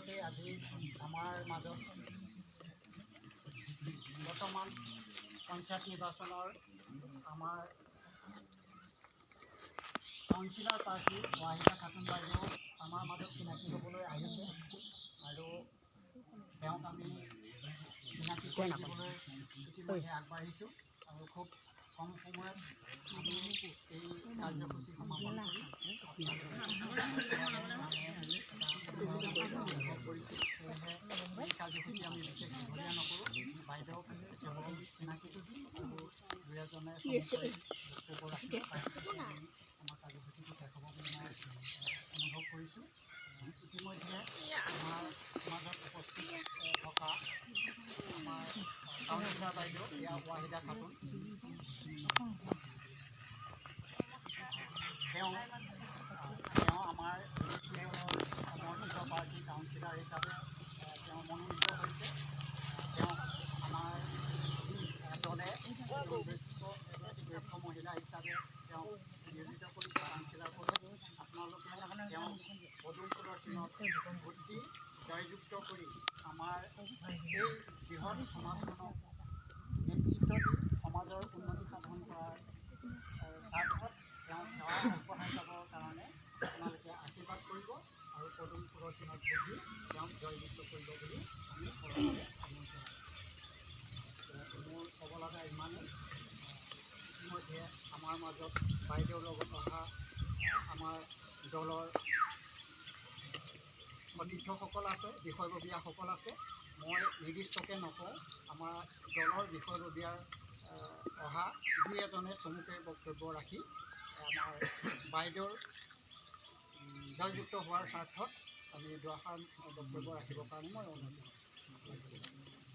লগতে আজি আমাৰ মাজত বৰ্তমান পঞ্চায়ত নিৰ্বাচনৰ আমাৰ কাউন্সিলৰ প্ৰাৰ্থী ৱাহিদা খাতুন বাইদেউ আমাৰ মাজত চিনাকি হ'বলৈ আহিছে আৰু তেওঁক আমি চিনাকি কৰিবলৈ ইতিমধ্যে আগবাঢ়িছোঁ আৰু খুব কম সময়ত আমি এই কাৰ্যসূচী সমাপন কৰি কৰিছোঁ। সেয়েহে এই কাৰ্যসূচী আমি বিশেষ দীঘলীয়া নকৰোঁ, বাইদেউক কেৱল চিনাকিটো দিম আৰু দুই এজনে বক্তব্য ৰাখি আমাৰ কাৰ্যসূচীটো শেষ হ'ব বুলি মই অনুভৱ কৰিছোঁ। ইতিমধ্যে আমাৰ মাজত উপস্থিত থকা আমাৰ কাউন্সিলৰ বাইদেউ ৱাহিদা খাতুন, তেওঁ আমাৰ সমৰ্থিত পাৰ্টি কাউন্সিলৰ হিচাপে তেওঁ মনোনীত হৈছে। তেওঁ আমাৰ দলে জ্যেষ্ঠ মহিলা হিচাপে তেওঁ নিয়োজিত কৰিছে কাউন্সিলৰ পদত। আপোনালোকে তেওঁ পদুম ফুলৰ চিনত ভোট দি জয়যুক্ত কৰি আমাৰ এই বৃহৎ সমাজখনক নেতৃত্ব দি সমাজৰ উন্নতি সাধন কৰাৰ স্বাৰ্থত তেওঁ সেৱা আগবঢ়াই যাবৰ কাৰণে আপোনালোকে আশীৰ্বাদ কৰিব আৰু পদুম ফুলৰ চিনত ভোট দি তেওঁক জয়যুক্ত কৰিব বুলি আমি সকলোৱে অনুৰোধ জনাইছোঁ। মোৰ ক'ব লগা ইমানেই। ইতিমধ্যে আমাৰ মাজত বাইদেউৰ লগত অহা আমাৰ দলৰ সতীৰ্থসকল আছে, বিষয়ববীয়াসকল আছে। মই নিৰ্দিষ্টকৈ নকওঁ, আমাৰ দলৰ বিষয়ববীয়াৰ অহা দুই এজনে চমুকৈ বক্তব্য ৰাখি আমাৰ বাইদেউৰ জয়যুক্ত হোৱাৰ স্বাৰ্থত আমি দুআষাৰ বক্তব্য ৰাখিবৰ কাৰণে মই অনুৰোধ জনাইছোঁ।